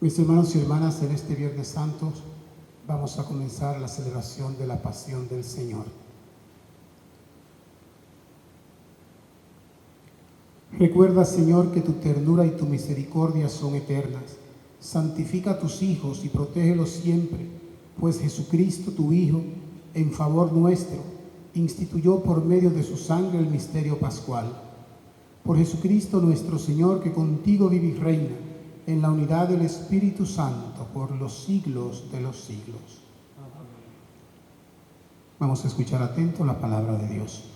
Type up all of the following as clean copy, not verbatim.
Mis hermanos y hermanas, en este Viernes Santo vamos a comenzar la celebración de la Pasión del Señor. Recuerda, Señor, que tu ternura y tu misericordia son eternas. Santifica a tus hijos y protégelos siempre, pues Jesucristo, tu Hijo, en favor nuestro, instituyó por medio de su sangre el misterio pascual. Por Jesucristo nuestro Señor, que contigo vive y reina en la unidad del Espíritu Santo por los siglos de los siglos. Vamos a escuchar atento la palabra de Dios.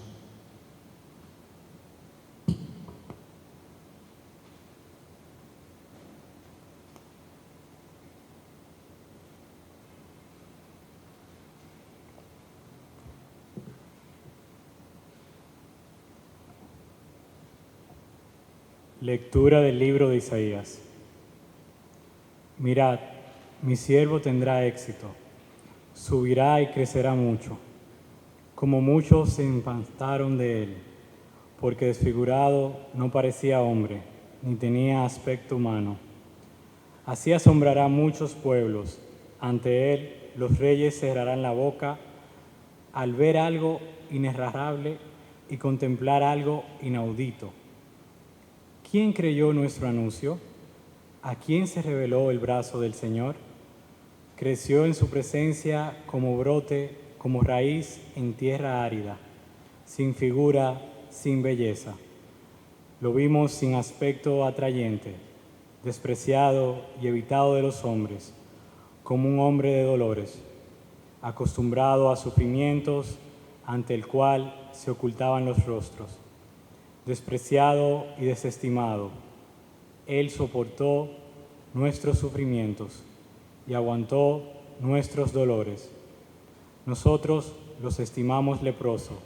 Lectura del libro de Isaías. Mirad, mi siervo tendrá éxito, subirá y crecerá mucho, como muchos se espantaron de él, porque desfigurado no parecía hombre, ni tenía aspecto humano. Así asombrará muchos pueblos, ante él los reyes cerrarán la boca al ver algo inenarrable y contemplar algo inaudito. ¿Quién creyó nuestro anuncio? ¿A quién se reveló el brazo del Señor? Creció en su presencia como brote, como raíz en tierra árida, sin figura, sin belleza. Lo vimos sin aspecto atrayente, despreciado y evitado de los hombres, como un hombre de dolores, acostumbrado a sufrimientos, ante el cual se ocultaban los rostros. Despreciado y desestimado, Él soportó nuestros sufrimientos y aguantó nuestros dolores. Nosotros los estimamos leproso,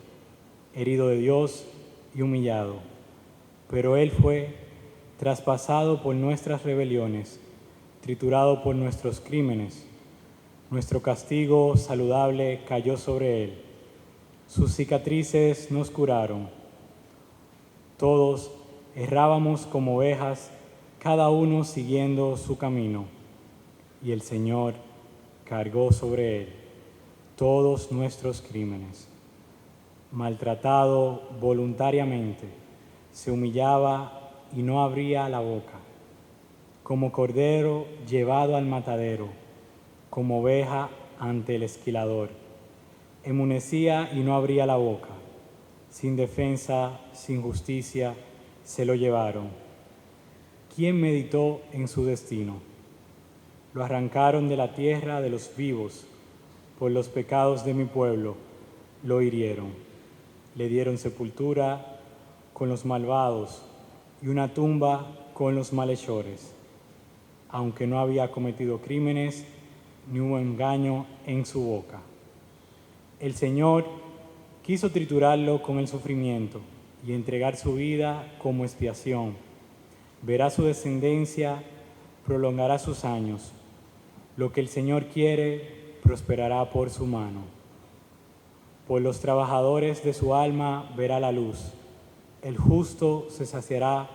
herido de Dios y humillado, pero Él fue traspasado por nuestras rebeliones, triturado por nuestros crímenes. Nuestro castigo saludable cayó sobre Él. Sus cicatrices nos curaron. Todos errábamos como ovejas, cada uno siguiendo su camino, y el Señor cargó sobre él todos nuestros crímenes. Maltratado voluntariamente, se humillaba y no abría la boca. Como cordero llevado al matadero, como oveja ante el esquilador, enmudecía y no abría la boca. Sin defensa, sin justicia, se lo llevaron. ¿Quién meditó en su destino? Lo arrancaron de la tierra de los vivos. Por los pecados de mi pueblo lo hirieron. Le dieron sepultura con los malvados y una tumba con los malhechores. Aunque no había cometido crímenes, ni hubo engaño en su boca. El Señor quiso triturarlo con el sufrimiento y entregar su vida como expiación. Verá su descendencia, prolongará sus años. Lo que el Señor quiere, prosperará por su mano. Por los trabajadores de su alma verá la luz. El justo se saciará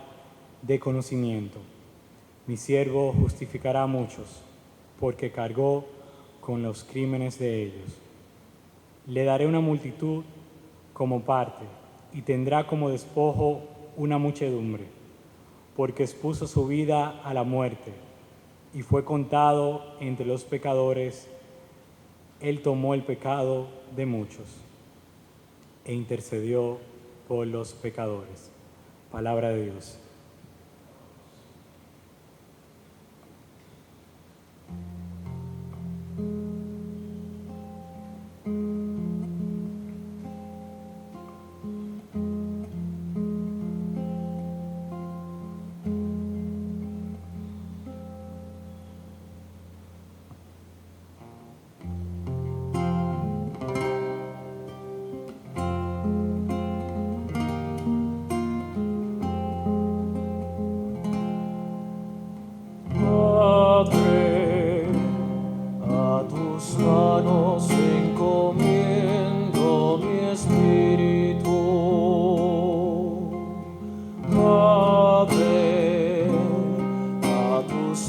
de conocimiento. Mi siervo justificará a muchos, porque cargó con los crímenes de ellos. Le daré una multitud como parte, y tendrá como despojo una muchedumbre, porque expuso su vida a la muerte, y fue contado entre los pecadores. Él tomó el pecado de muchos, e intercedió por los pecadores. Palabra de Dios.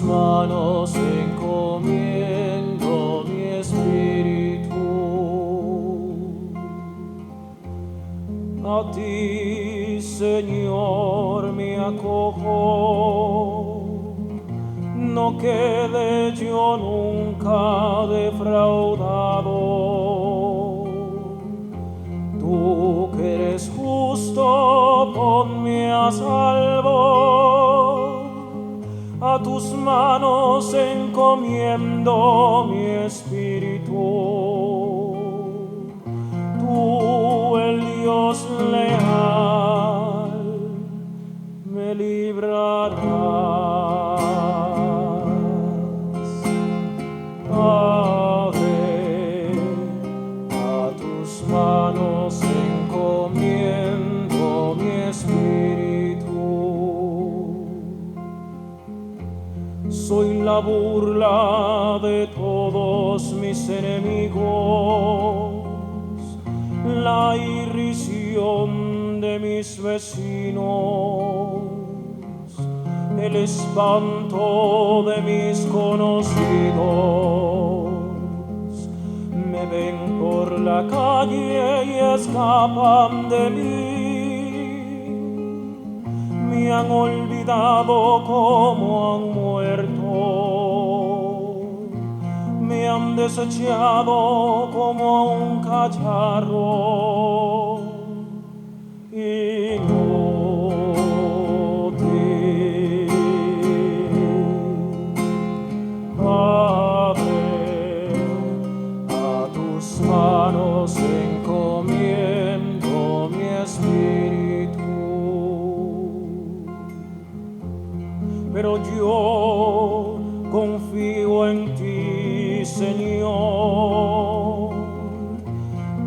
manos A ti, Señor, me acojo, no quede yo nunca defraudado. Tú que eres justo, ponme a salvo, a tus manos encomiendo mi espíritu. Tú, el Dios leal, me librarás. Padre, a tus manos encomiendo mi espíritu. Soy la burla de todos mis enemigos, la irrisión de mis vecinos, el espanto de mis conocidos. Me ven por la calle y escapan de mí, me han olvidado como han muerto, me han desechado como a un cacharro inútil. Padre, a tus manos encomiendo mi espíritu. Pero yo confío en ti, Señor.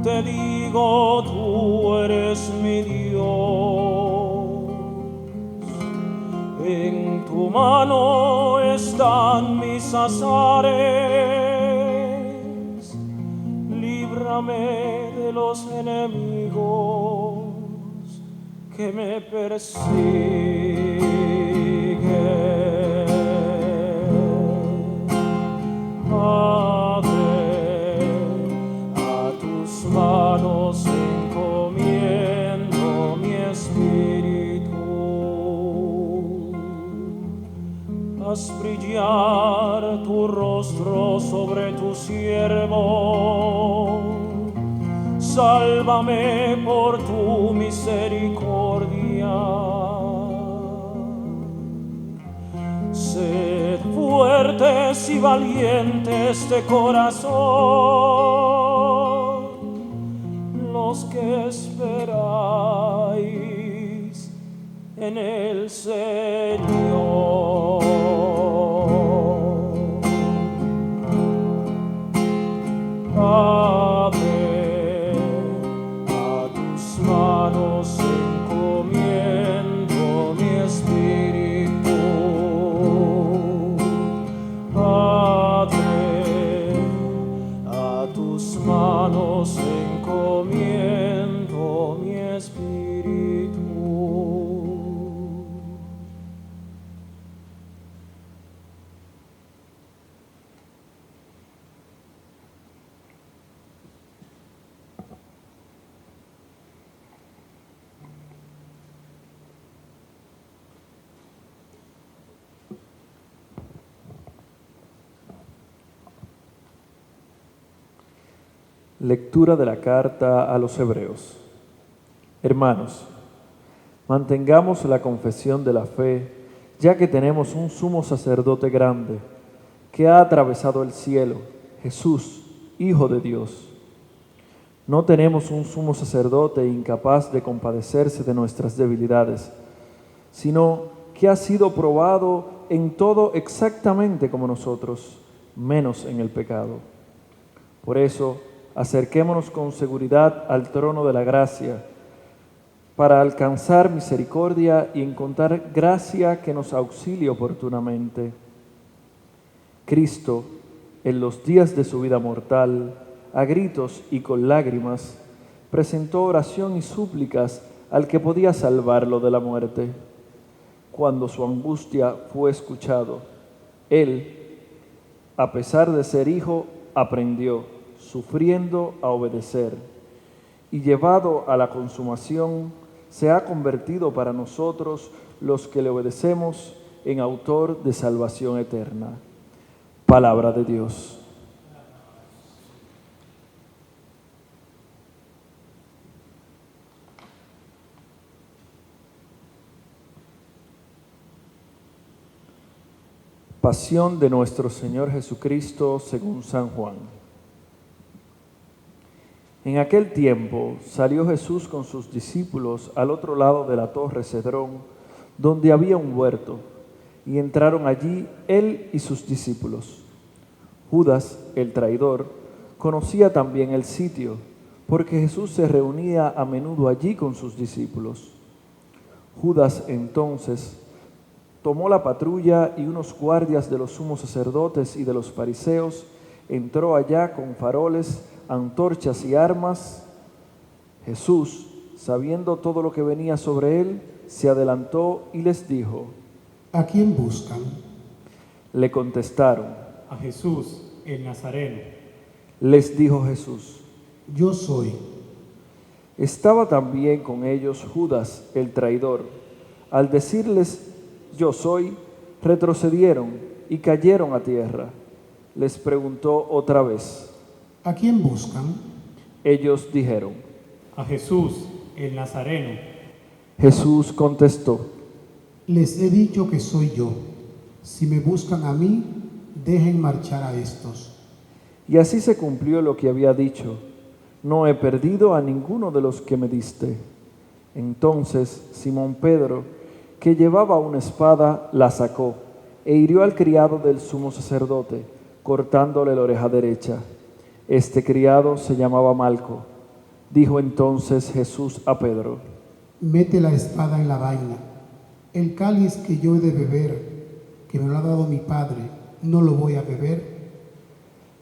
Te digo, tú eres mi Dios. En tu mano están mis azares. Líbrame de los enemigos que me persiguen. Padre, a tus manos encomiendo mi espíritu. Haz brillar tu rostro sobre tu siervo. Sálvame por tu misericordia. Sed fuertes y valientes de corazón los que esperáis en el Señor. Padre, a tus manos encomiendo mi espíritu. Padre, a tus manos encomiendo mi espíritu. Lectura de la carta a los Hebreos. Hermanos, mantengamos la confesión de la fe, ya que tenemos un sumo sacerdote grande, que ha atravesado el cielo, Jesús, Hijo de Dios. No tenemos un sumo sacerdote incapaz de compadecerse de nuestras debilidades, sino que ha sido probado en todo exactamente como nosotros, menos en el pecado. Por eso, acerquémonos con seguridad al trono de la gracia, para alcanzar misericordia y encontrar gracia que nos auxilie oportunamente. Cristo, en los días de su vida mortal, a gritos y con lágrimas, presentó oración y súplicas al que podía salvarlo de la muerte. Cuando su angustia fue escuchado, él, a pesar de ser hijo, aprendió, sufriendo, a obedecer. y llevado a la consumación, se ha convertido para nosotros, los que le obedecemos, en autor de salvación eterna. Palabra de Dios. Pasión de nuestro Señor Jesucristo según San Juan. En aquel tiempo salió Jesús con sus discípulos al otro lado de la torre Cedrón, donde había un huerto, y entraron allí él y sus discípulos. Judas, el traidor, conocía también el sitio, porque Jesús se reunía a menudo allí con sus discípulos. Judas entonces tomó la patrulla y unos guardias de los sumos sacerdotes y de los fariseos, entró allá con faroles, antorchas y armas. Jesús, sabiendo todo lo que venía sobre él, se adelantó y les dijo: ¿A quién buscan? Le contestaron. A Jesús, el Nazareno. Les dijo Jesús: Yo soy. Estaba también con ellos Judas, el traidor. Al decirles: Yo soy, retrocedieron y cayeron a tierra. Les preguntó otra vez. ¿A quién buscan? Ellos dijeron: A Jesús, el Nazareno. Jesús contestó: Les he dicho que soy yo. Si me buscan a mí, dejen marchar a estos. Y así se cumplió lo que había dicho: No he perdido a ninguno de los que me diste. Entonces Simón Pedro, que llevaba una espada, la sacó e hirió al criado del sumo sacerdote, cortándole la oreja derecha. Este criado se llamaba Malco. Dijo entonces Jesús a Pedro: Mete la espada en la vaina. El cáliz que yo he de beber, que me lo ha dado mi Padre, ¿no lo voy a beber?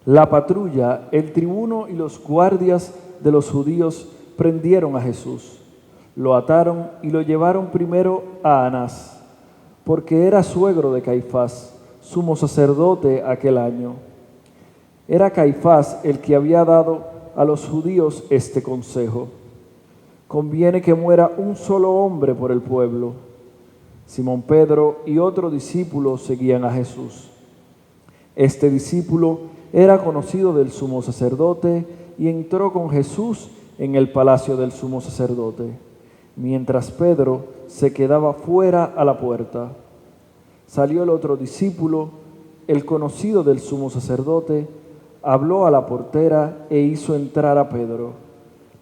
La patrulla, el tribuno y los guardias de los judíos prendieron a Jesús. Lo ataron y lo llevaron primero a Anás, porque era suegro de Caifás, sumo sacerdote aquel año. Era Caifás el que había dado a los judíos este consejo: conviene que muera un solo hombre por el pueblo. Simón Pedro y otro discípulo seguían a Jesús. Este discípulo era conocido del sumo sacerdote y entró con Jesús en el palacio del sumo sacerdote, mientras Pedro se quedaba fuera a la puerta. Salió el otro discípulo, el conocido del sumo sacerdote, habló a la portera e hizo entrar a Pedro.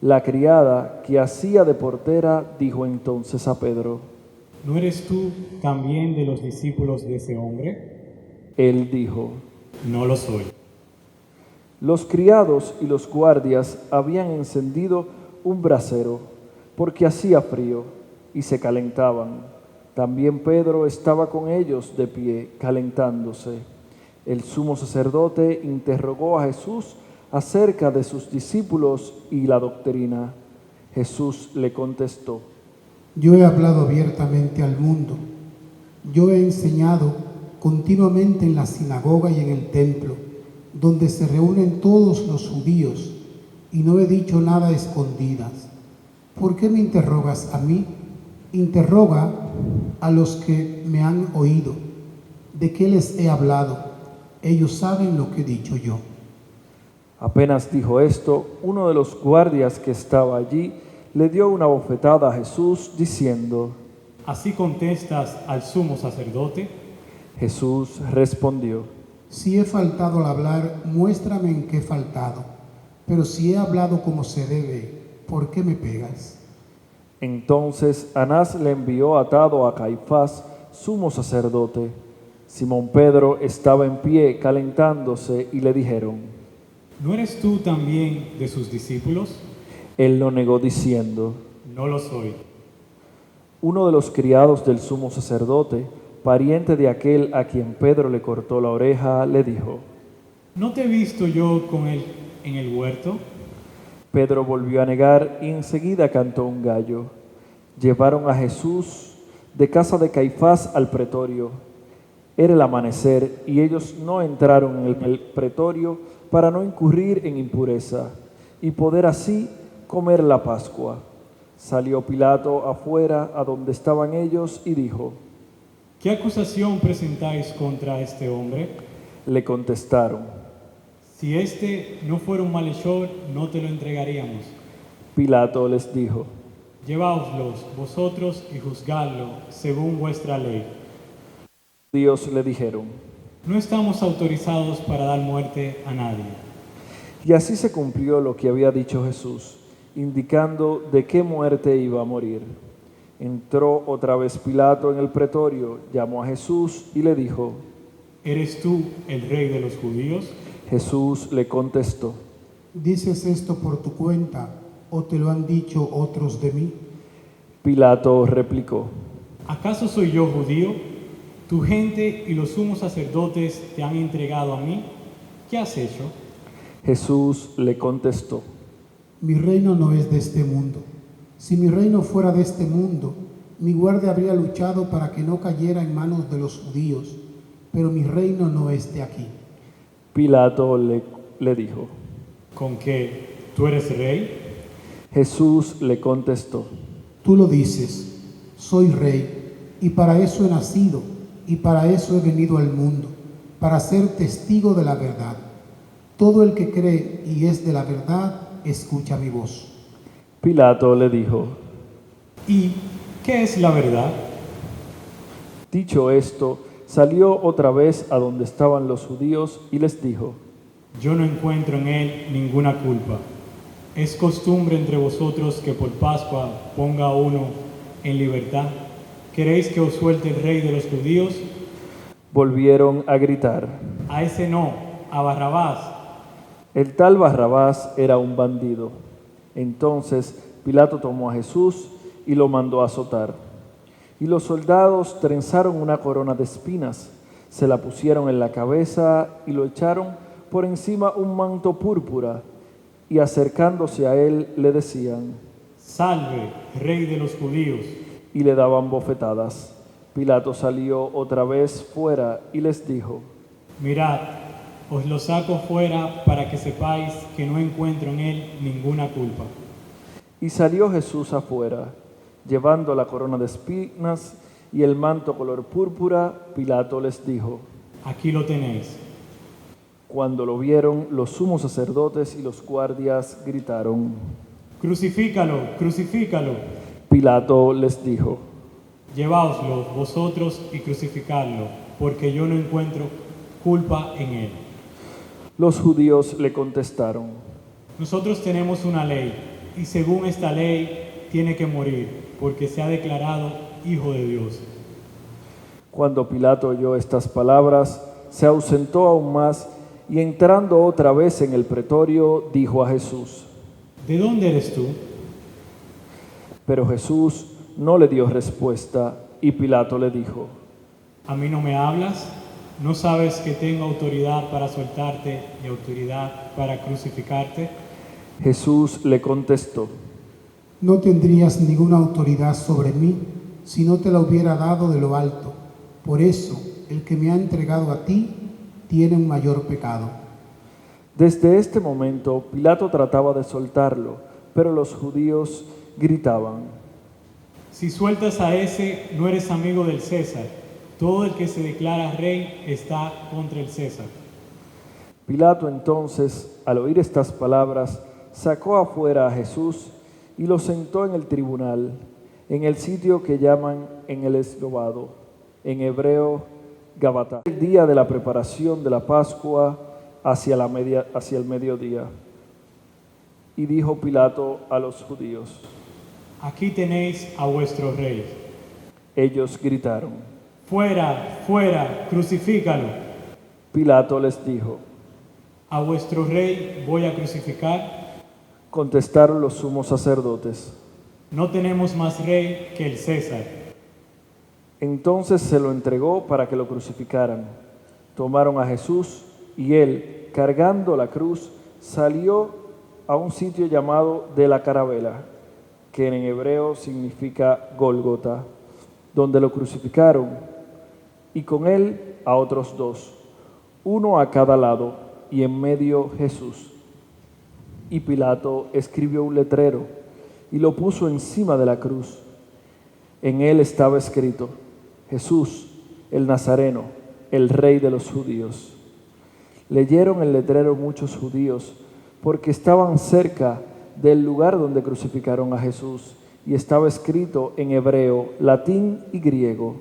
La criada que hacía de portera dijo entonces a Pedro: ¿No eres tú también de los discípulos de ese hombre? Él dijo: No lo soy. Los criados y los guardias habían encendido un brasero, porque hacía frío, y se calentaban. También Pedro estaba con ellos de pie, calentándose. El sumo sacerdote interrogó a Jesús acerca de sus discípulos y la doctrina. Jesús le contestó: Yo he hablado abiertamente al mundo. Yo he enseñado continuamente en la sinagoga y en el templo, donde se reúnen todos los judíos, y no he dicho nada a escondidas. ¿Por qué me interrogas a mí? Interroga a los que me han oído. ¿De qué les he hablado? Ellos saben lo que he dicho yo. Apenas dijo esto, uno de los guardias que estaba allí le dio una bofetada a Jesús, diciendo: ¿Así contestas al sumo sacerdote? Jesús respondió: Si he faltado al hablar, muéstrame en qué he faltado. Pero si he hablado como se debe, ¿por qué me pegas? Entonces Anás le envió atado a Caifás, sumo sacerdote. Simón Pedro estaba en pie calentándose y le dijeron: ¿No eres tú también de sus discípulos? Él lo negó diciendo: No lo soy. Uno de los criados del sumo sacerdote, pariente de aquel a quien Pedro le cortó la oreja, le dijo: ¿No te he visto yo con él en el huerto? Pedro volvió a negar y enseguida cantó un gallo. Llevaron a Jesús de casa de Caifás al pretorio. Era el amanecer y ellos no entraron en el pretorio para no incurrir en impureza y poder así comer la Pascua. Salió Pilato afuera a donde estaban ellos y dijo: ¿Qué acusación presentáis contra este hombre? Le contestaron. Si este no fuera un malhechor, no te lo entregaríamos. Pilato les dijo: Lleváoslos vosotros y juzgadlo según vuestra ley. Dios le dijeron. No estamos autorizados para dar muerte a nadie. Y así se cumplió lo que había dicho Jesús, indicando de qué muerte iba a morir. Entró otra vez Pilato en el pretorio, llamó a Jesús y le dijo: ¿Eres tú el rey de los judíos? Jesús le contestó: ¿Dices esto por tu cuenta o te lo han dicho otros de mí? Pilato replicó: ¿Acaso soy yo judío? Tu gente y los sumos sacerdotes te han entregado a mí. ¿Qué has hecho? Jesús le contestó: Mi reino no es de este mundo. Si mi reino fuera de este mundo, mi guardia habría luchado para que no cayera en manos de los judíos, pero mi reino no es de aquí. Pilato le dijo: ¿Con qué? ¿Tú eres rey? Jesús le contestó: Tú lo dices, soy rey, y para eso he nacido, y para eso he venido al mundo, para ser testigo de la verdad. Todo el que cree y es de la verdad, escucha mi voz. Pilato le dijo: ¿Y qué es la verdad? Dicho esto, salió otra vez a donde estaban los judíos y les dijo: Yo no encuentro en él ninguna culpa. ¿Es costumbre entre vosotros que por Pascua ponga a uno en libertad? ¿Queréis que os suelte el rey de los judíos? Volvieron a gritar. A ese no, a Barrabás. El tal Barrabás era un bandido. Entonces Pilato tomó a Jesús y lo mandó a azotar. Y los soldados trenzaron una corona de espinas, se la pusieron en la cabeza y lo echaron por encima un manto púrpura, y acercándose a él le decían: Salve, rey de los judíos. y le daban bofetadas. Pilato salió otra vez fuera y les dijo: Mirad, os lo saco fuera para que sepáis que no encuentro en él ninguna culpa. Y salió Jesús afuera, llevando la corona de espinas y el manto color púrpura. Pilato les dijo: Aquí lo tenéis. Cuando lo vieron, los sumos sacerdotes y los guardias gritaron. Crucifícalo, crucifícalo. Pilato les dijo: Lleváoslo vosotros y crucificadlo, porque yo no encuentro culpa en él. Los judíos le contestaron: Nosotros tenemos una ley, y según esta ley tiene que morir, porque se ha declarado Hijo de Dios. Cuando Pilato oyó estas palabras, se ausentó aún más y entrando otra vez en el pretorio, dijo a Jesús: ¿De dónde eres tú? Pero Jesús no le dio respuesta y Pilato le dijo: ¿A mí no me hablas? ¿No sabes que tengo autoridad para soltarte y autoridad para crucificarte? Jesús le contestó: No tendrías ninguna autoridad sobre mí si no te la hubiera dado de lo alto. Por eso, el que me ha entregado a ti tiene un mayor pecado. Desde este momento, Pilato trataba de soltarlo, pero los judíos gritaban: Si sueltas a ese, no eres amigo del César. Todo el que se declara rey está contra el César. Pilato entonces, al oír estas palabras, sacó afuera a Jesús y lo sentó en el tribunal, en el sitio que llaman en el eslobado, en hebreo Gabatá. El día de la preparación de la Pascua hacia el mediodía. Y dijo Pilato a los judíos: Aquí tenéis a vuestro rey. Ellos gritaron. Fuera, fuera, crucifícalo. Pilato les dijo: A vuestro rey voy a crucificar. Contestaron los sumos sacerdotes: No tenemos más rey que el César. Entonces se lo entregó para que lo crucificaran. Tomaron a Jesús y él, cargando la cruz, salió a un sitio llamado de la Carabela, que en hebreo significa Gólgota, donde lo crucificaron, y con él a otros dos, uno a cada lado, y en medio Jesús. Y Pilato escribió un letrero y lo puso encima de la cruz. En él estaba escrito: Jesús, el Nazareno, el Rey de los judíos. Leyeron el letrero muchos judíos, porque estaban cerca del lugar donde crucificaron a Jesús, y estaba escrito en hebreo, latín y griego.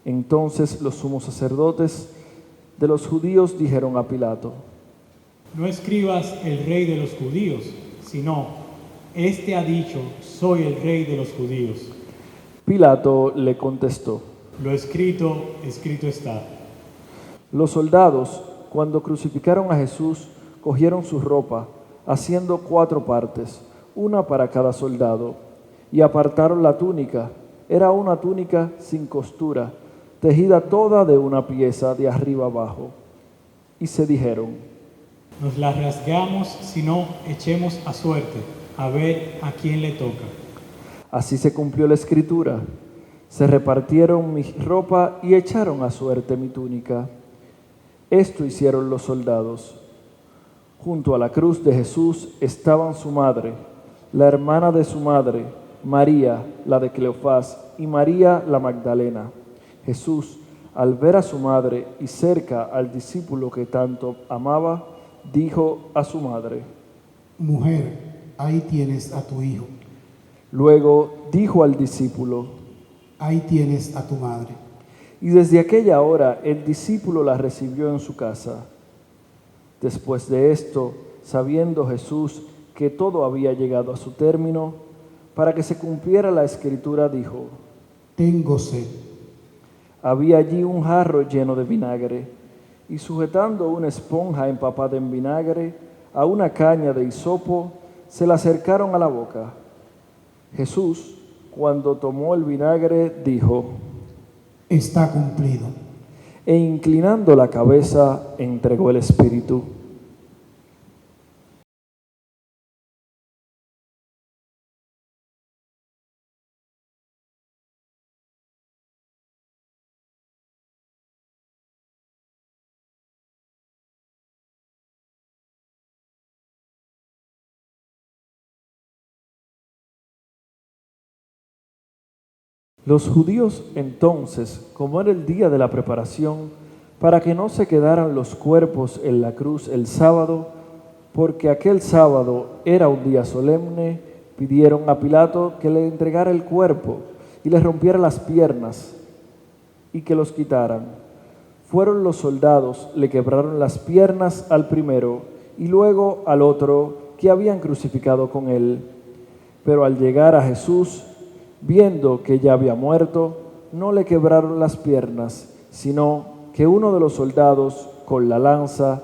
Entonces los sumos sacerdotes de los judíos dijeron a Pilato: No escribas el rey de los judíos, sino, este ha dicho, soy el rey de los judíos. Pilato le contestó: Lo escrito, escrito está. Los soldados, cuando crucificaron a Jesús, cogieron su ropa, haciendo 4 partes, una para cada soldado, y apartaron la túnica. Era una túnica sin costura, tejida toda de una pieza de arriba abajo. Y se dijeron: Nos la rasgamos, si no, echemos a suerte, a ver a quién le toca. Así se cumplió la escritura. Se repartieron mi ropa y echaron a suerte mi túnica. Esto hicieron los soldados. Junto a la cruz de Jesús estaban su madre, la hermana de su madre, María, la de Cleofás, y María la Magdalena. Jesús, al ver a su madre y cerca al discípulo que tanto amaba, dijo a su madre: Mujer, ahí tienes a tu hijo, Luego dijo al discípulo, ahí tienes a tu madre. y desde aquella hora el discípulo la recibió en su casa. Después de esto, sabiendo Jesús que todo había llegado a su término, para que se cumpliera la escritura, dijo: Tengo sed. Había allí un jarro lleno de vinagre, y sujetando una esponja empapada en vinagre a una caña de hisopo, se la acercaron a la boca. Jesús, cuando tomó el vinagre, dijo: Está cumplido. E inclinando la cabeza, entregó el espíritu. Los judíos entonces, como era el día de la preparación, para que no se quedaran los cuerpos en la cruz el sábado, porque aquel sábado era un día solemne, pidieron a Pilato que le entregara el cuerpo y le rompiera las piernas y que los quitaran. Fueron los soldados, le quebraron las piernas al primero y luego al otro que habían crucificado con él. Pero al llegar a Jesús, viendo que ya había muerto, no le quebraron las piernas, sino que uno de los soldados, con la lanza,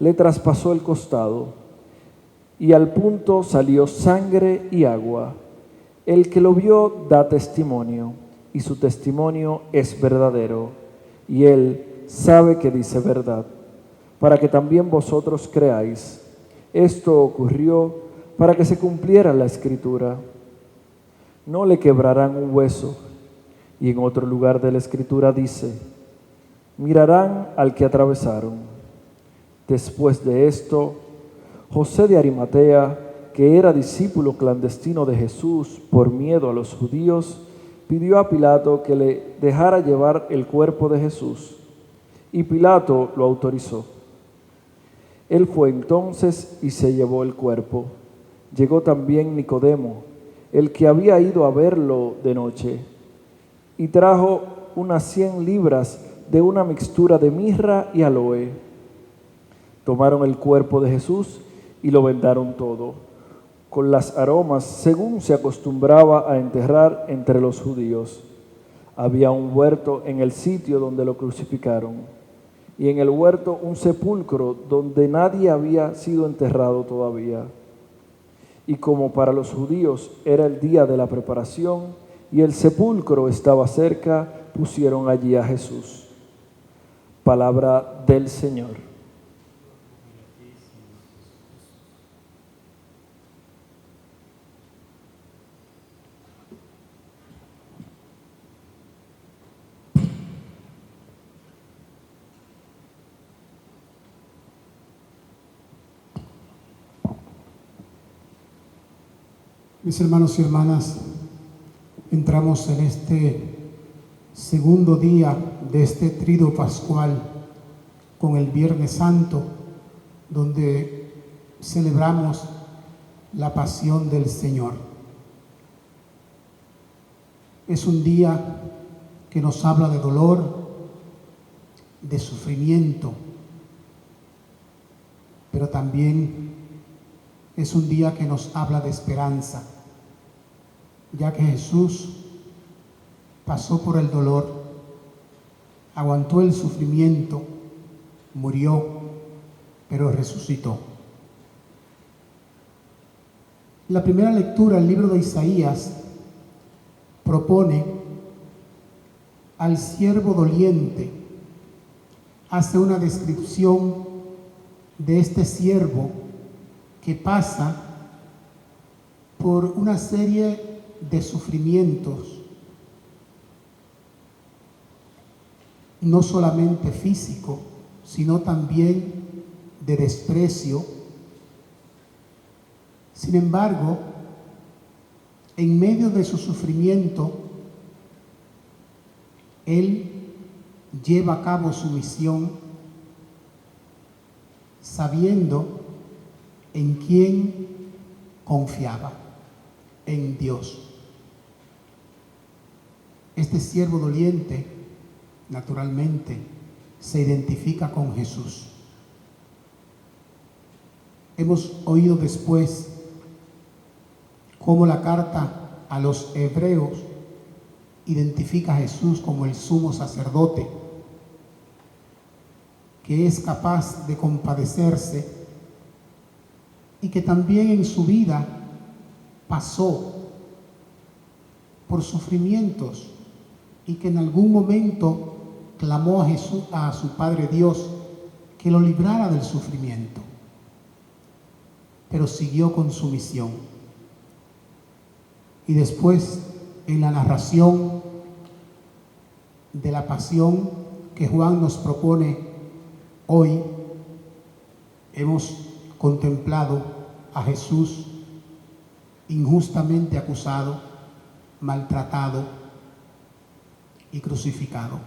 le traspasó el costado, y al punto salió sangre y agua. El que lo vio da testimonio, y su testimonio es verdadero, y él sabe que dice verdad, para que también vosotros creáis. Esto ocurrió para que se cumpliera la Escritura: no le quebrarán un hueso. Y en otro lugar de la Escritura dice: mirarán al que atravesaron. Después de esto, José de Arimatea, que era discípulo clandestino de Jesús por miedo a los judíos, pidió a Pilato que le dejara llevar el cuerpo de Jesús, y Pilato lo autorizó. Él fue entonces y se llevó el cuerpo. Llegó también Nicodemo, el que había ido a verlo de noche, y trajo unas 100 libras de una mixtura de mirra y aloe. Tomaron el cuerpo de Jesús y lo vendaron todo, con las aromas, según se acostumbraba a enterrar entre los judíos. Había un huerto en el sitio donde lo crucificaron, y en el huerto un sepulcro donde nadie había sido enterrado todavía. Y como para los judíos era el día de la preparación y el sepulcro estaba cerca, pusieron allí a Jesús. Palabra del Señor. Mis hermanos y hermanas, entramos en este segundo día de este triduo pascual con el Viernes Santo, donde celebramos la pasión del Señor. Es un día que nos habla de dolor, de sufrimiento, pero también es un día que nos habla de esperanza, ya que Jesús pasó por el dolor, aguantó el sufrimiento, murió, pero resucitó. La primera lectura, el libro de Isaías, propone al siervo doliente, hace una descripción de este siervo que pasa por una serie de sufrimientos, no solamente físico, sino también de desprecio. Sin embargo, en medio de su sufrimiento, él lleva a cabo su misión sabiendo en quién confiaba, en Dios. Este siervo doliente, naturalmente, se identifica con Jesús. Hemos oído después cómo la carta a los hebreos identifica a Jesús como el sumo sacerdote, que es capaz de compadecerse y que también en su vida pasó por sufrimientos y que en algún momento clamó a Jesús, a su Padre Dios, que lo librara del sufrimiento, pero siguió con su misión. Y después, en la narración de la pasión que Juan nos propone hoy, hemos contemplado a Jesús injustamente acusado, maltratado y crucificado.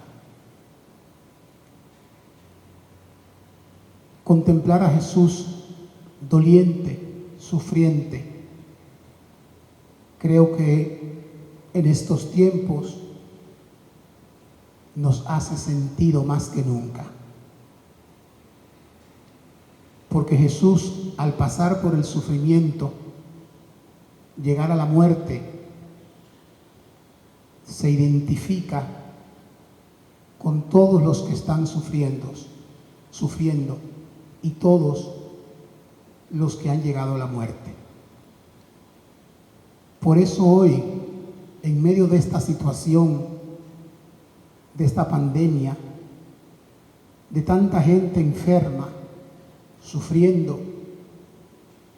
Contemplar a Jesús doliente, sufriente, creo que en estos tiempos nos hace sentido más que nunca. Porque Jesús, al pasar por el sufrimiento, llegar a la muerte, se identifica con todos los que están sufriendo y todos los que han llegado a la muerte. Por eso hoy, en medio de esta situación, de esta pandemia, de tanta gente enferma, sufriendo,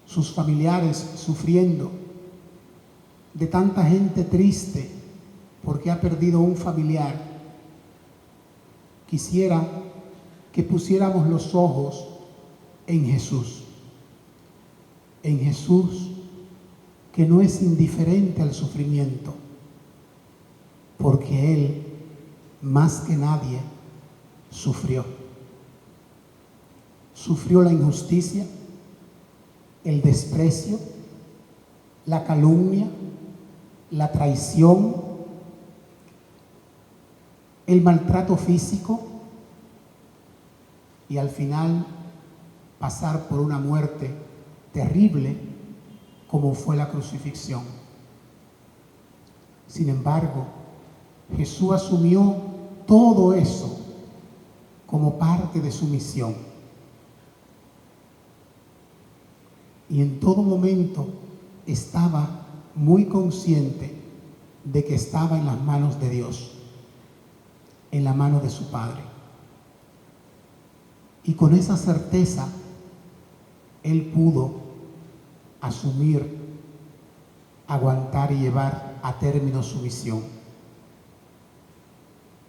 sus familiares sufriendo, de tanta gente triste porque ha perdido un familiar, quisiera que pusiéramos los ojos en Jesús que no es indiferente al sufrimiento, porque Él, más que nadie, sufrió. Sufrió la injusticia, el desprecio, la calumnia, la traición, el maltrato físico y al final pasar por una muerte terrible como fue la crucifixión. Sin embargo, Jesús asumió todo eso como parte de su misión. Y en todo momento estaba muy consciente de que estaba en las manos de Dios, en la mano de su Padre. Y con esa certeza, Él pudo asumir, aguantar y llevar a término su misión.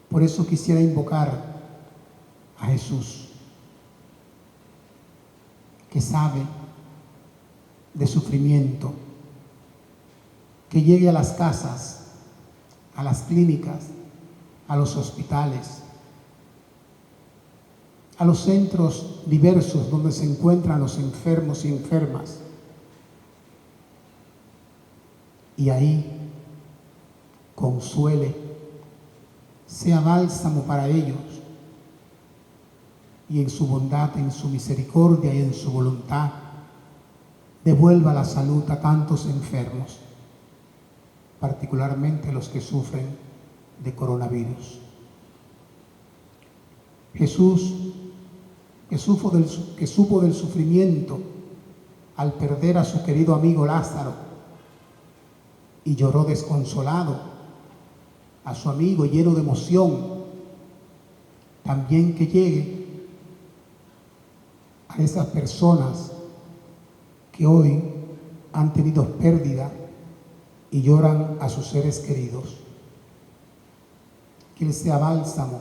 Por eso quisiera invocar a Jesús, que sabe de sufrimiento, que llegue a las casas, a las clínicas, a los hospitales, a los centros diversos donde se encuentran los enfermos y enfermas. Y ahí consuele, sea bálsamo para ellos, y en su bondad, en su misericordia y en su voluntad, devuelva la salud a tantos enfermos, particularmente los que sufren de coronavirus. Jesús, que supo del sufrimiento al perder a su querido amigo Lázaro y lloró desconsolado, a su amigo lleno de emoción, también que llegue a esas personas que hoy han tenido pérdida y lloran a sus seres queridos. Que Él sea bálsamo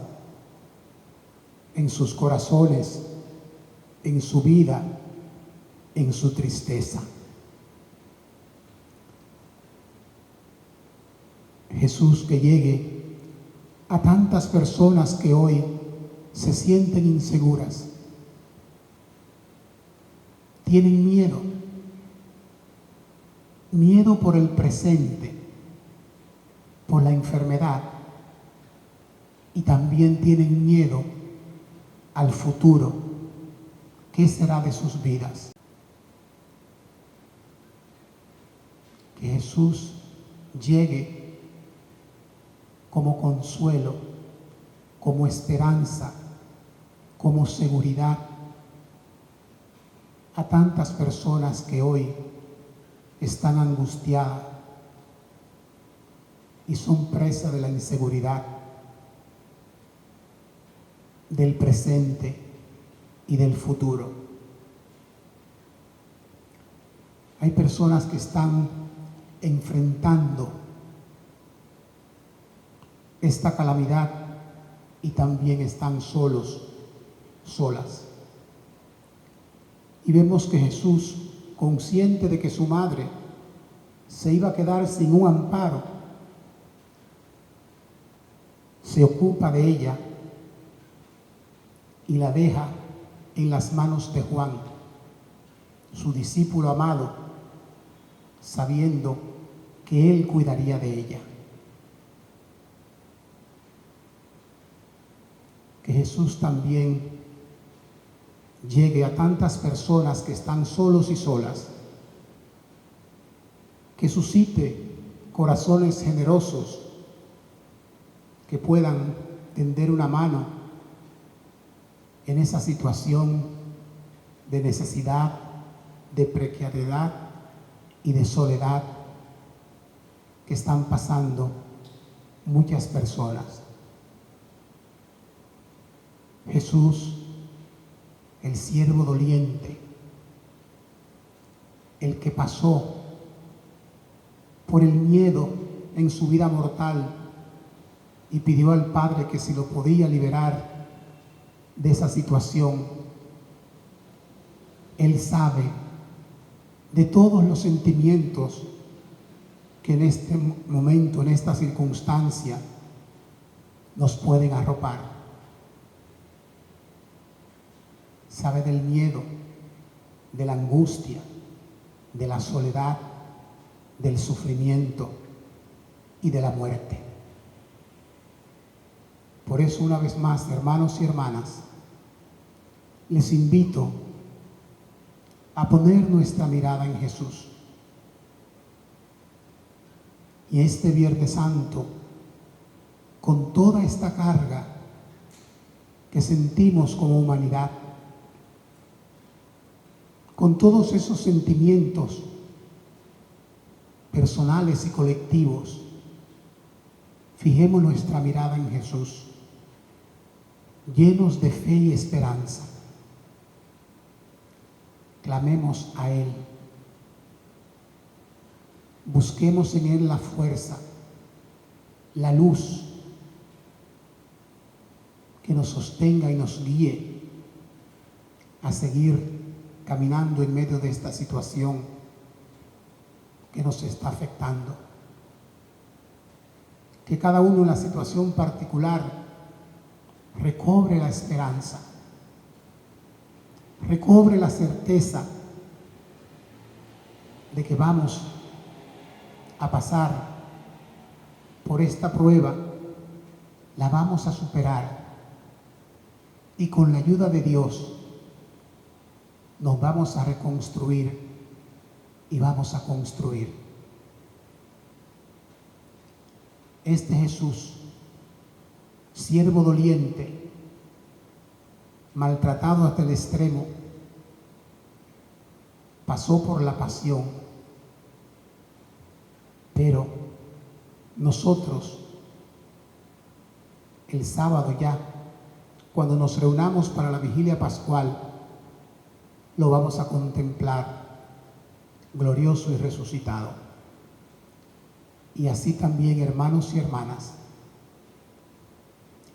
en sus corazones, en su vida, en su tristeza. Jesús, que llegue a tantas personas que hoy se sienten inseguras, tienen miedo por el presente, por la enfermedad, y también tienen miedo al futuro. ¿Qué será de sus vidas? Que Jesús llegue como consuelo, como esperanza, como seguridad a tantas personas que hoy están angustiadas y son presa de la inseguridad del presente y del futuro. Hay personas que están enfrentando esta calamidad y también están solos, solas. Y vemos que Jesús, consciente de que su madre se iba a quedar sin un amparo, se ocupa de ella y la deja en las manos de Juan, su discípulo amado, sabiendo que él cuidaría de ella. Que Jesús también llegue a tantas personas que están solos y solas, que suscite corazones generosos que puedan tender una mano en esa situación de necesidad, de precariedad y de soledad que están pasando muchas personas. Jesús, el siervo doliente, el que pasó por el miedo en su vida mortal y pidió al Padre que si lo podía liberar de esa situación. Él sabe de todos los sentimientos que en este momento, en esta circunstancia, nos pueden arropar. Sabe del miedo, de la angustia, de la soledad, del sufrimiento y de la muerte. Por eso, una vez más, hermanos y hermanas, les invito a poner nuestra mirada en Jesús. Y este Viernes Santo, con toda esta carga que sentimos como humanidad, con todos esos sentimientos personales y colectivos, fijemos nuestra mirada en Jesús, llenos de fe y esperanza. Clamemos a Él. Busquemos en Él la fuerza, la luz que nos sostenga y nos guíe a seguir caminando en medio de esta situación que nos está afectando. que cada uno en la situación particular recobre la esperanza, recobre la certeza de que vamos a pasar por esta prueba, la vamos a superar y con la ayuda de Dios nos vamos a reconstruir y vamos a construir. Este Jesús, siervo doliente, maltratado hasta el extremo, pasó por la pasión, pero nosotros, el sábado ya, cuando nos reunamos para la vigilia pascual, lo vamos a contemplar glorioso y resucitado. Y así también, hermanos y hermanas,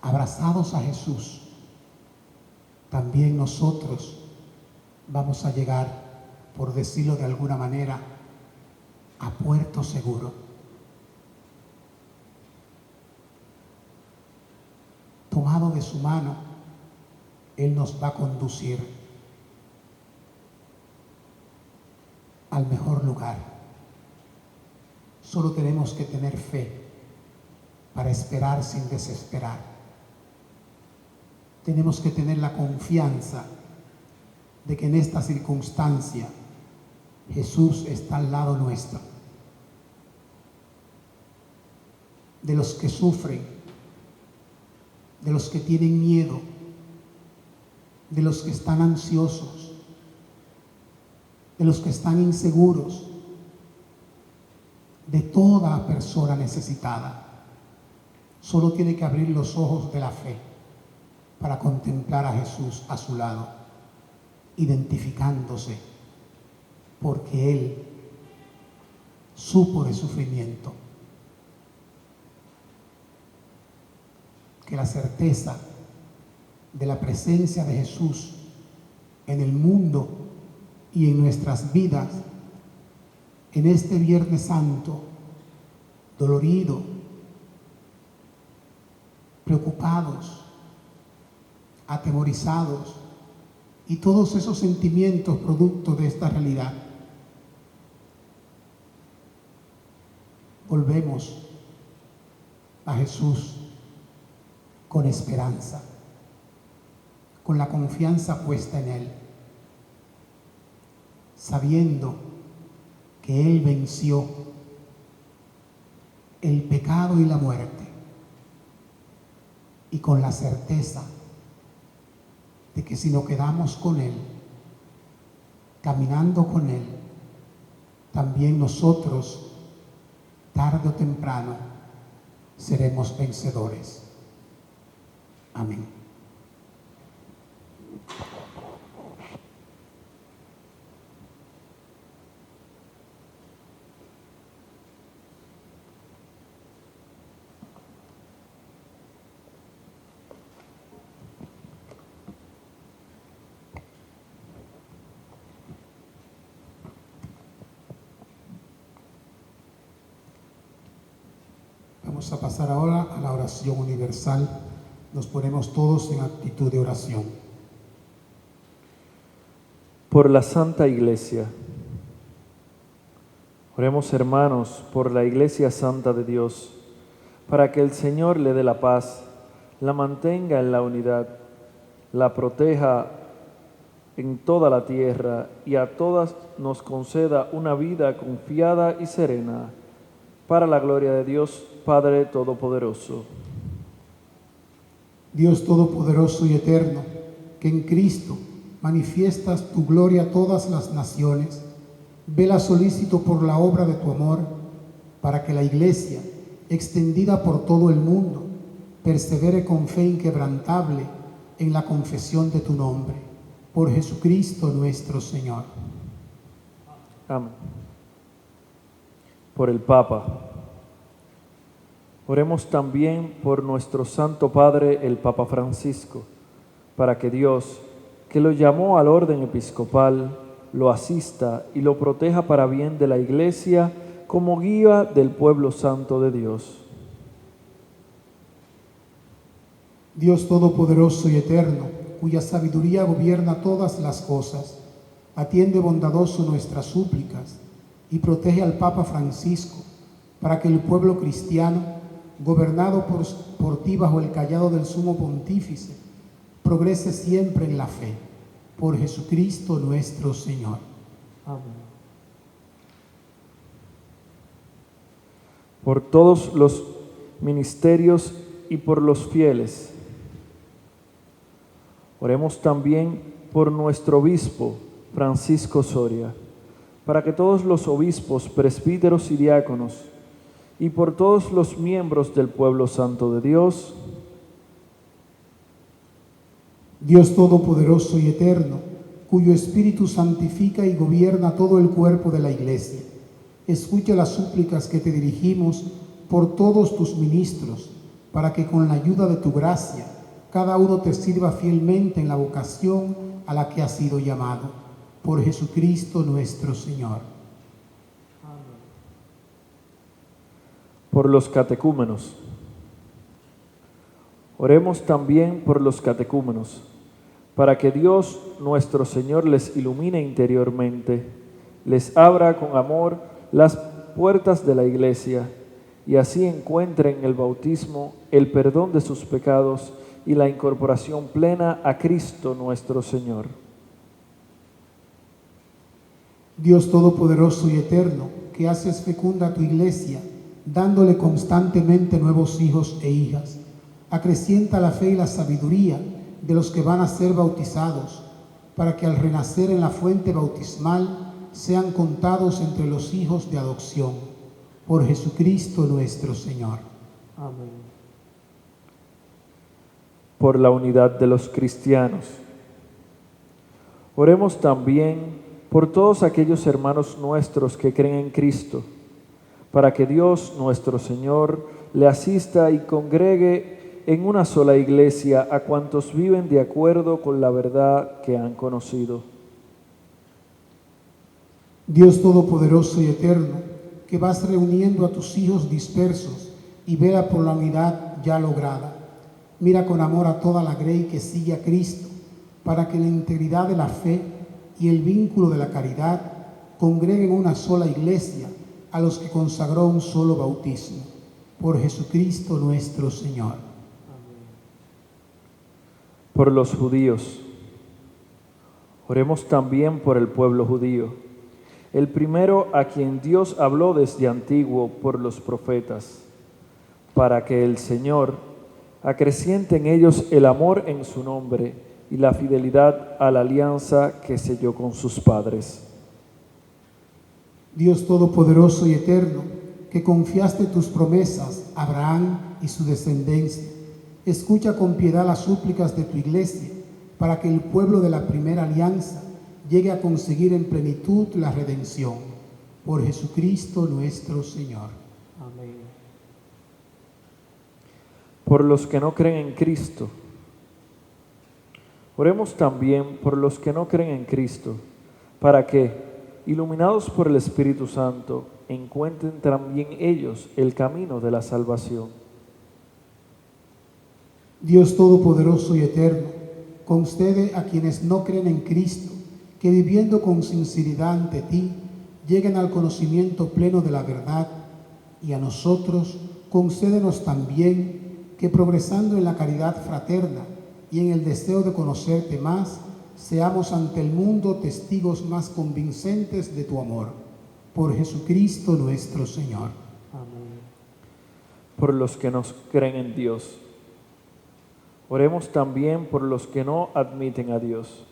abrazados a Jesús, también nosotros vamos a llegar, por decirlo de alguna manera, a puerto seguro. Tomado de su mano, Él nos va a conducir al mejor lugar. Solo tenemos que tener fe para esperar sin desesperar. Tenemos que tener la confianza de que en esta circunstancia Jesús está al lado nuestro. De los que sufren, de los que tienen miedo, de los que están ansiosos, de los que están inseguros, de toda persona necesitada. Solo tiene que abrir los ojos de la fe para contemplar a Jesús a su lado, identificándose, porque Él supo de sufrimiento. Que la certeza de la presencia de Jesús en el mundo y en nuestras vidas, en este Viernes Santo, dolorido, preocupados, atemorizados, y todos esos sentimientos producto de esta realidad, volvemos a Jesús con esperanza, con la confianza puesta en Él, sabiendo que Él venció el pecado y la muerte, y con la certeza de que si nos quedamos con Él, caminando con Él, también nosotros, tarde o temprano, seremos vencedores. Amén. Vamos a pasar ahora a la oración universal. Nos ponemos todos en actitud de oración. Por la Santa Iglesia. Oremos, hermanos, por la Iglesia Santa de Dios, para que el Señor le dé la paz, la mantenga en la unidad, la proteja en toda la tierra y a todas nos conceda una vida confiada y serena, para la gloria de Dios Padre Todopoderoso. Dios Todopoderoso y Eterno, que en Cristo manifiestas tu gloria a todas las naciones, vela solícito por la obra de tu amor, para que la Iglesia, extendida por todo el mundo, persevere con fe inquebrantable en la confesión de tu nombre. Por Jesucristo nuestro Señor. Amén. Por el Papa. Oremos también por nuestro Santo Padre, el Papa Francisco, para que Dios, que lo llamó al orden episcopal, lo asista y lo proteja para bien de la Iglesia como guía del pueblo santo de Dios. Dios Todopoderoso y Eterno, cuya sabiduría gobierna todas las cosas, atiende bondadoso nuestras súplicas y protege al Papa Francisco, para que el pueblo cristiano, gobernado por ti bajo el cayado del Sumo Pontífice, progrese siempre en la fe. Por Jesucristo nuestro Señor. Amén. Por todos los ministerios y por los fieles. Oremos también por nuestro obispo, Francisco Soria, para que todos los obispos, presbíteros y diáconos, y por todos los miembros del pueblo santo de Dios, Dios Todopoderoso y Eterno, cuyo Espíritu santifica y gobierna todo el cuerpo de la Iglesia, escucha las súplicas que te dirigimos por todos tus ministros, para que con la ayuda de tu gracia, cada uno te sirva fielmente en la vocación a la que ha sido llamado. Por Jesucristo nuestro Señor. Amén. Por los catecúmenos. Oremos también por los catecúmenos, para que Dios nuestro Señor les ilumine interiormente, les abra con amor las puertas de la Iglesia, y así encuentren en el bautismo el perdón de sus pecados y la incorporación plena a Cristo nuestro Señor. Dios Todopoderoso y Eterno, que haces fecunda tu Iglesia, dándole constantemente nuevos hijos e hijas, acrecienta la fe y la sabiduría de los que van a ser bautizados, para que al renacer en la fuente bautismal sean contados entre los hijos de adopción. Por Jesucristo nuestro Señor. Amén. Por la unidad de los cristianos. Oremos también por todos aquellos hermanos nuestros que creen en Cristo, para que Dios nuestro Señor le asista y congregue en una sola iglesia a cuantos viven de acuerdo con la verdad que han conocido. Dios Todopoderoso y Eterno, que vas reuniendo a tus hijos dispersos y vela por la unidad ya lograda, mira con amor a toda la grey que sigue a Cristo, para que la integridad de la fe y el vínculo de la caridad congreguen una sola iglesia a los que consagró un solo bautismo. Por Jesucristo nuestro Señor. Por los judíos. Oremos también por el pueblo judío, el primero a quien Dios habló desde antiguo por los profetas, para que el Señor acreciente en ellos el amor en su nombre y la fidelidad a la alianza que selló con sus padres. Dios Todopoderoso y Eterno, que confiaste tus promesas a Abraham y su descendencia, escucha con piedad las súplicas de tu Iglesia, para que el pueblo de la primera alianza llegue a conseguir en plenitud la redención. Por Jesucristo nuestro Señor. Amén. Por los que no creen en Cristo. Oremos también por los que no creen en Cristo, para que, iluminados por el Espíritu Santo, encuentren también ellos el camino de la salvación. Dios Todopoderoso y Eterno, concede a quienes no creen en Cristo, que viviendo con sinceridad ante ti, lleguen al conocimiento pleno de la verdad, y a nosotros concédenos también que, progresando en la caridad fraterna y en el deseo de conocerte más, seamos ante el mundo testigos más convincentes de tu amor. Por Jesucristo nuestro Señor. Amén. Por los que nos creen en Dios. Oremos también por los que no admiten a Dios,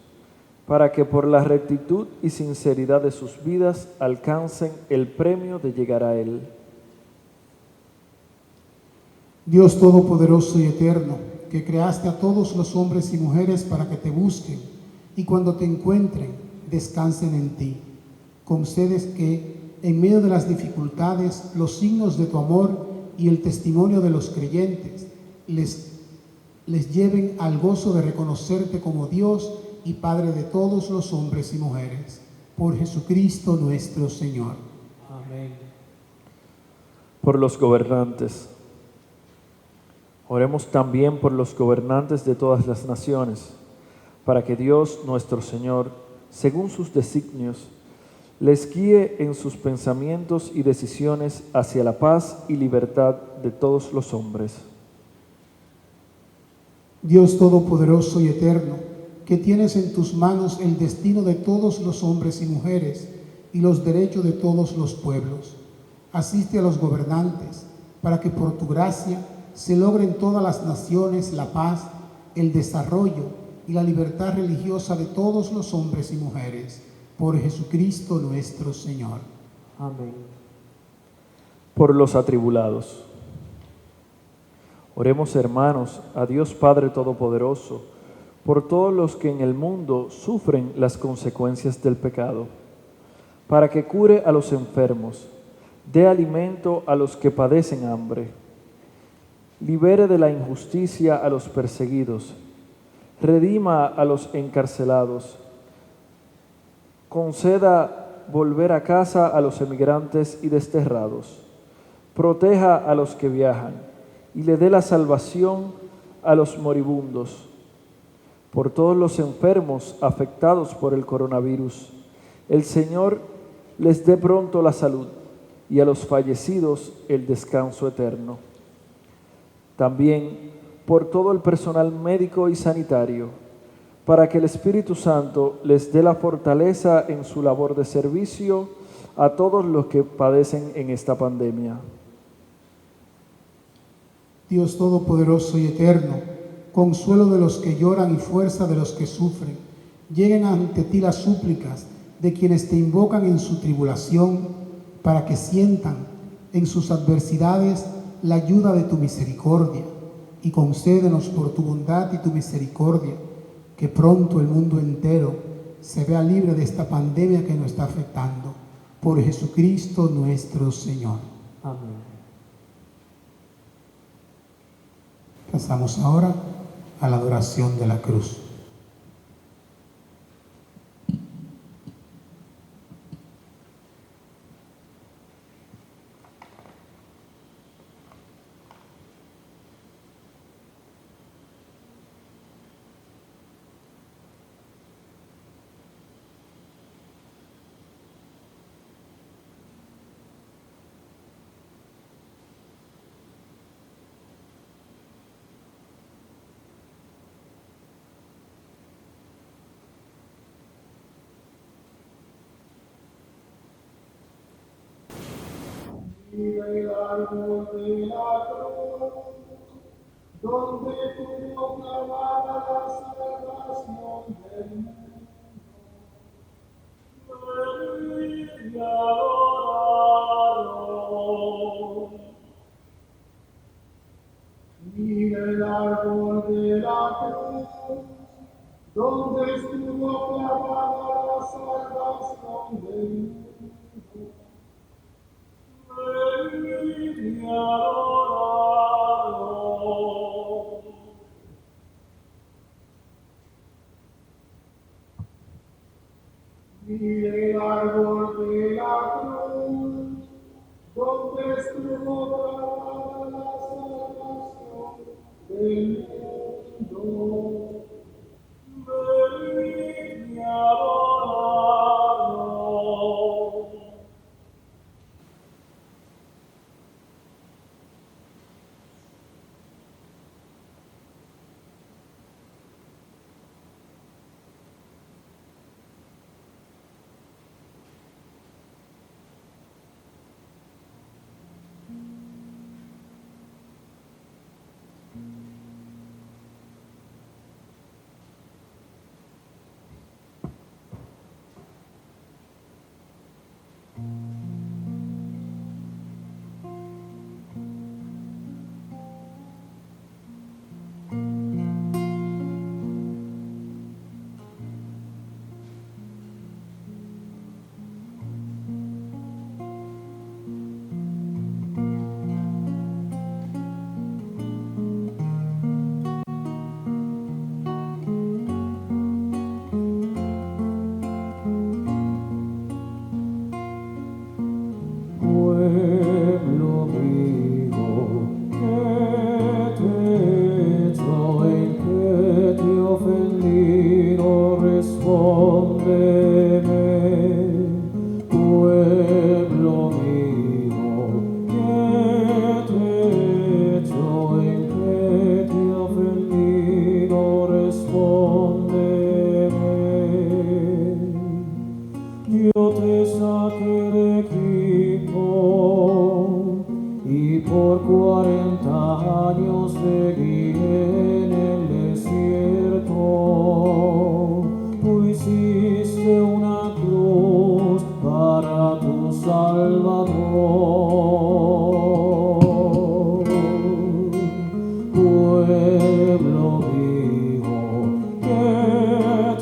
para que por la rectitud y sinceridad de sus vidas alcancen el premio de llegar a Él. Dios Todopoderoso y Eterno, que creaste a todos los hombres y mujeres para que te busquen y cuando te encuentren descansen en ti, concedes que en medio de las dificultades los signos de tu amor y el testimonio de los creyentes les lleven al gozo de reconocerte como Dios y Padre de todos los hombres y mujeres. Por Jesucristo nuestro Señor. Amén. Por los gobernantes. Oremos también por los gobernantes de todas las naciones, para que Dios nuestro Señor, según sus designios, les guíe en sus pensamientos y decisiones hacia la paz y libertad de todos los hombres. Dios Todopoderoso y Eterno, que tienes en tus manos el destino de todos los hombres y mujeres y los derechos de todos los pueblos, asiste a los gobernantes para que por tu gracia se logre en todas las naciones la paz, el desarrollo y la libertad religiosa de todos los hombres y mujeres. Por Jesucristo nuestro Señor. Amén. Por los atribulados. Oremos, hermanos, a Dios Padre Todopoderoso, por todos los que en el mundo sufren las consecuencias del pecado, para que cure a los enfermos, dé alimento a los que padecen hambre, libere de la injusticia a los perseguidos, redima a los encarcelados, conceda volver a casa a los emigrantes y desterrados, proteja a los que viajan y le dé la salvación a los moribundos. Por todos los enfermos afectados por el coronavirus, el Señor les dé pronto la salud y a los fallecidos el descanso eterno. También por todo el personal médico y sanitario, para que el Espíritu Santo les dé la fortaleza en su labor de servicio a todos los que padecen en esta pandemia. Dios Todopoderoso y Eterno, consuelo de los que lloran y fuerza de los que sufren, lleguen ante ti las súplicas de quienes te invocan en su tribulación, para que sientan en sus adversidades la ayuda de tu misericordia, y concédenos por tu bondad y tu misericordia que pronto el mundo entero se vea libre de esta pandemia que nos está afectando. Por Jesucristo nuestro Señor. Amén. Pasamos ahora a la adoración de la cruz. Y el árbol de la cruz, donde tuvo clavada la salvación del mundo. Venid y adorarlo. Y el árbol de la cruz, donde estuvo clavada la salvación del mundo. Venid y adorarlo. Y el árbol de la cruz, donde estuvo clavada la salvación del mundo. Venid y adorarlo. 40 años seguí en el desierto. Tú hiciste una cruz para tu Salvador. Pueblo mío, ¿qué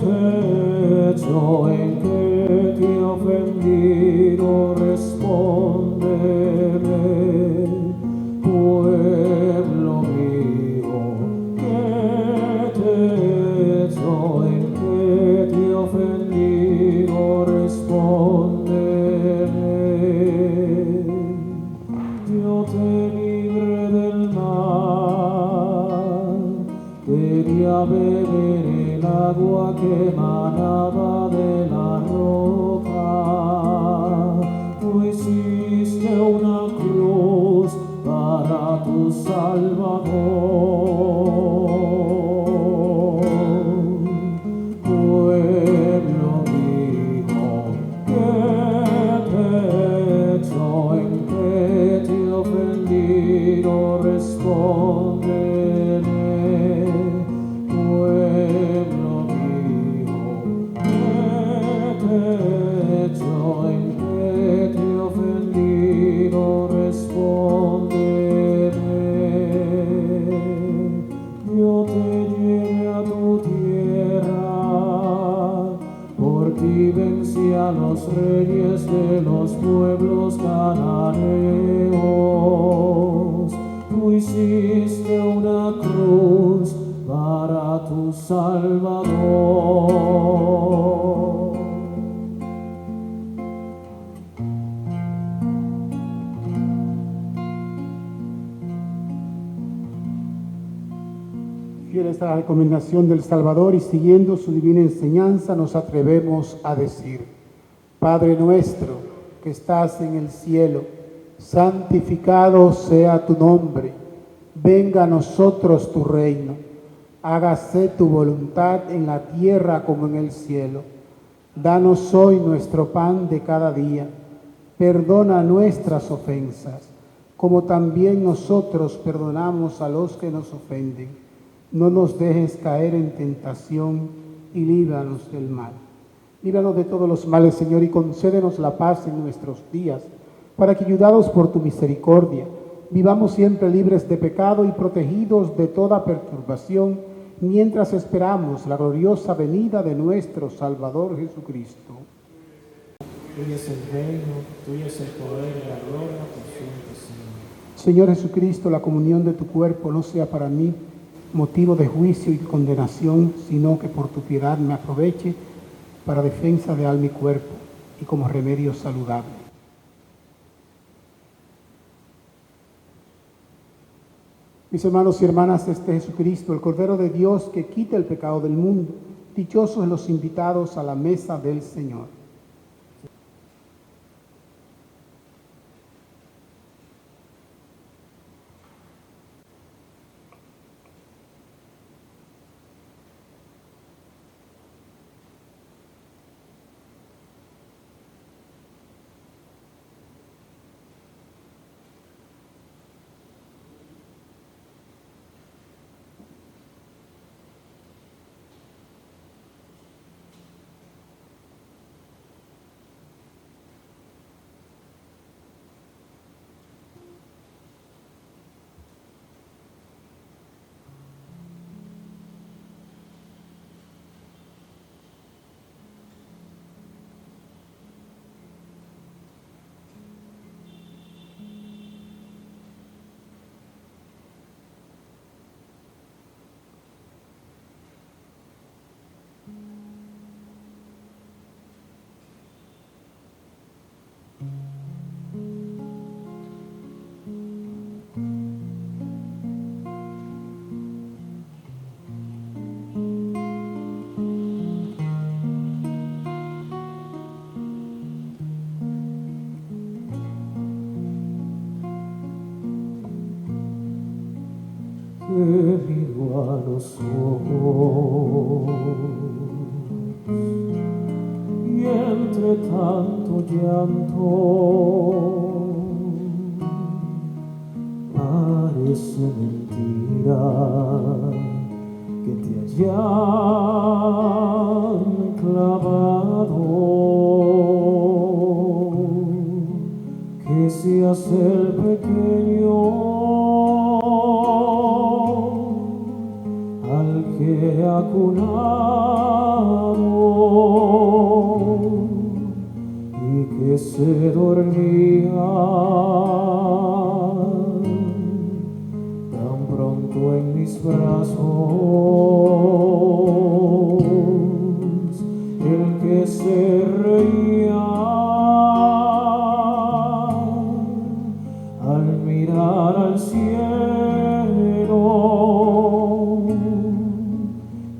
te he hecho? ¿En qué te he ofendido? Respóndeme. Pueblo mío, ¿qué te he hecho? ¿En qué te he ofendido? Respóndeme. Yo te libré del mal, quería beber el agua que emanaba de la roca. Tú hiciste una cruz para tu Salvador. Pueblo mío, ¿qué te he hecho? ¿En qué te he ofendido? Respóndeme. Pueblo mío, ¿qué te he hecho? ¿En qué te he ofendido? Respóndeme. Yo te llevé a tu tierra, por ti vencí a los reyes de los pueblos cananeos. Tú hiciste una cruz para tu Salvador. Fieles a la recomendación del Salvador y siguiendo su divina enseñanza, nos atrevemos a decir: Padre nuestro que estás en el cielo, santificado sea tu nombre. Venga a nosotros tu reino. Hágase tu voluntad en la tierra como en el cielo. Danos hoy nuestro pan de cada día. Perdona nuestras ofensas, como también nosotros perdonamos a los que nos ofenden. No nos dejes caer en tentación y líbranos del mal. Líbranos de todos los males, Señor, y concédenos la paz en nuestros días, para que, ayudados por tu misericordia, vivamos siempre libres de pecado y protegidos de toda perturbación, mientras esperamos la gloriosa venida de nuestro Salvador Jesucristo. Tuyo es el reino, tuyo es el poder y la gloria por siempre, Señor. Señor Jesucristo, la comunión de tu cuerpo no sea para mí motivo de juicio y condenación, sino que por tu piedad me aproveche para defensa de alma y cuerpo y como remedio saludable. Mis hermanos y hermanas, este Jesucristo, el Cordero de Dios que quita el pecado del mundo, dichosos los invitados a la mesa del Señor. Querido a los ojos, y entre tanto llanto, parece mentira que te hayan clavado, que seas el pequeño al que ha cunado y que se dormía tan pronto en mis brazos, el que se reía al mirar al cielo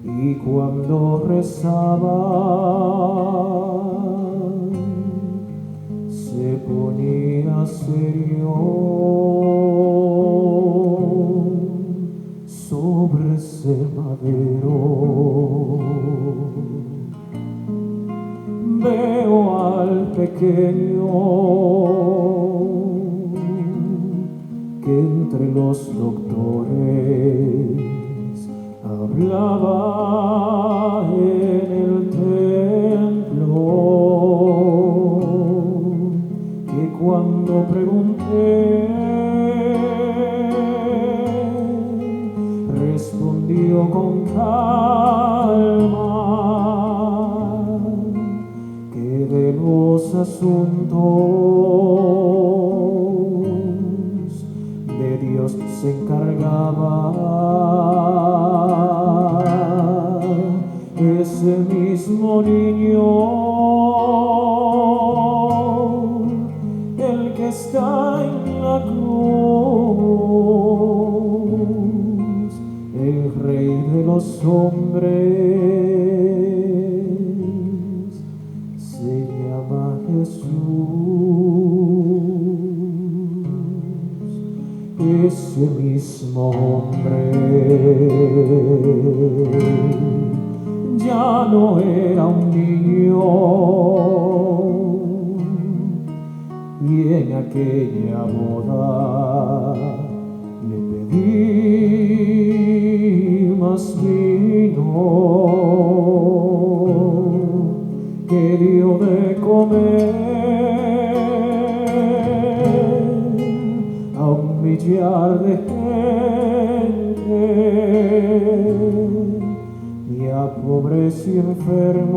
y cuando rezaba se ponía serio sobre ese madero. Veo al pequeño que entre los doctores hablaba en el templo, que cuando pregunté respondió con calma que de los asuntos de Dios se encargaba. Ese mismo niño, el que está en la cruz, el Rey de los hombres, se llama Jesús. Ese mismo hombre ya no era un niño, y en aquella boda le pedí más vino que dio de comer a un millar de gente, y a pobres y enfermos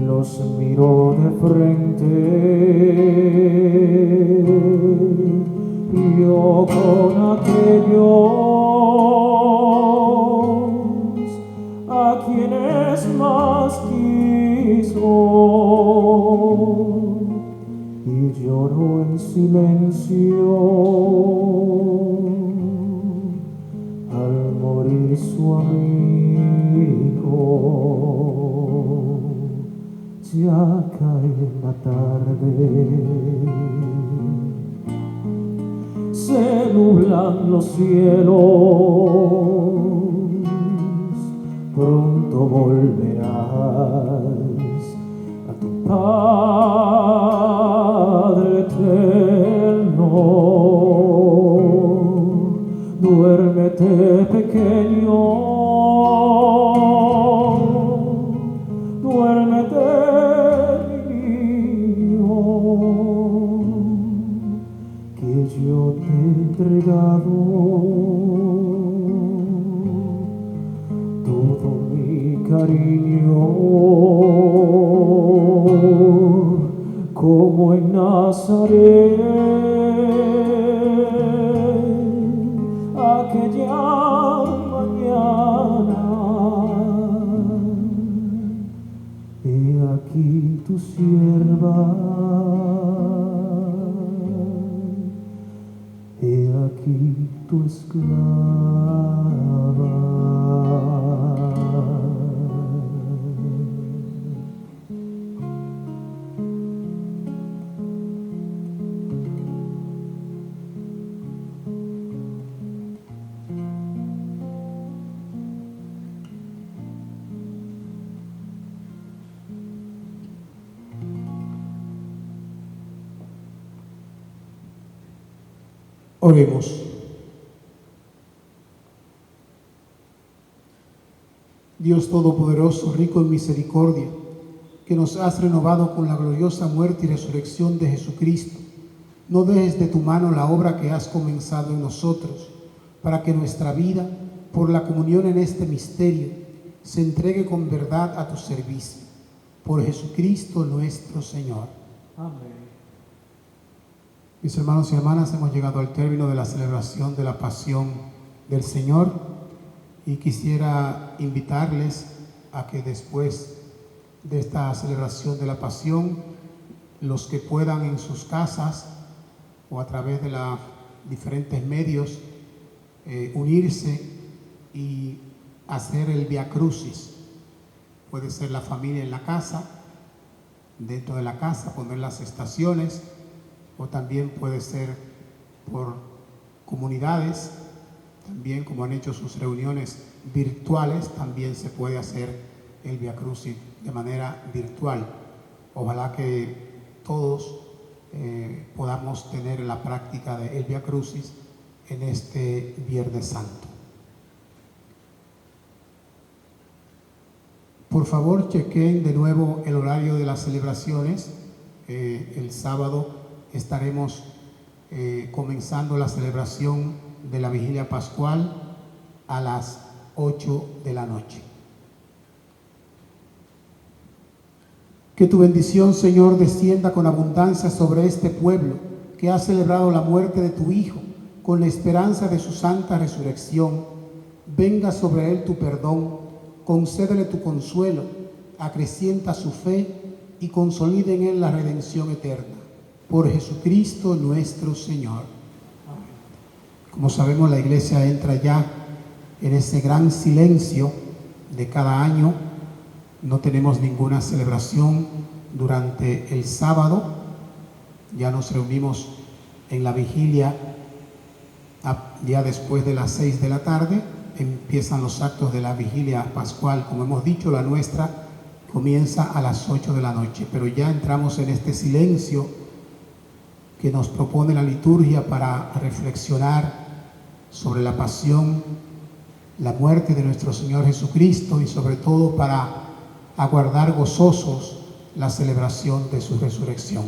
los miró de frente. Yo con aquellos a quienes más quiso, y lloró en silencio al morir su amigo. Ya cae la tarde, se nublan los cielos, pronto volverás a tu Padre eterno. Duérmete, pequeño, duérmete, mi niño, que yo te he entregado todo mi cariño, como en Nazaret aquella mañana. He aquí tu sierva, he aquí tu esclava. Oremos. Dios Todopoderoso, rico en misericordia, que nos has renovado con la gloriosa muerte y resurrección de Jesucristo, no dejes de tu mano la obra que has comenzado en nosotros, para que nuestra vida, por la comunión en este misterio, se entregue con verdad a tu servicio. Por Jesucristo nuestro Señor. Amén. Mis hermanos y hermanas, hemos llegado al término de la celebración de la Pasión del Señor y quisiera invitarles a que después de esta celebración de la Pasión, los que puedan en sus casas o a través de los diferentes medios unirse y hacer el Via Crucis. Puede ser la familia en la casa, dentro de la casa, poner las estaciones, o también puede ser por comunidades, también como han hecho sus reuniones virtuales, también se puede hacer el Via Crucis de manera virtual. Ojalá que todos podamos tener la práctica del Via Crucis en este Viernes Santo. Por favor, chequen de nuevo el horario de las celebraciones. El sábado estaremos comenzando la celebración de la Vigilia Pascual a las 8 de la noche. Que tu bendición, Señor, descienda con abundancia sobre este pueblo que ha celebrado la muerte de tu Hijo con la esperanza de su santa resurrección. Venga sobre él tu perdón, concédele tu consuelo, acrecienta su fe y consolide en él la redención eterna. Por Jesucristo nuestro Señor. Como sabemos, la Iglesia entra ya en ese gran silencio de cada año. No tenemos ninguna celebración durante el sábado. Ya nos reunimos en la vigilia ya después de las 6 de la tarde. Empiezan los actos de la vigilia pascual. Como hemos dicho, la nuestra comienza a las 8 de la noche. Pero ya entramos en este silencio que nos propone la liturgia para reflexionar sobre la pasión, la muerte de nuestro Señor Jesucristo y sobre todo para aguardar gozosos la celebración de su resurrección.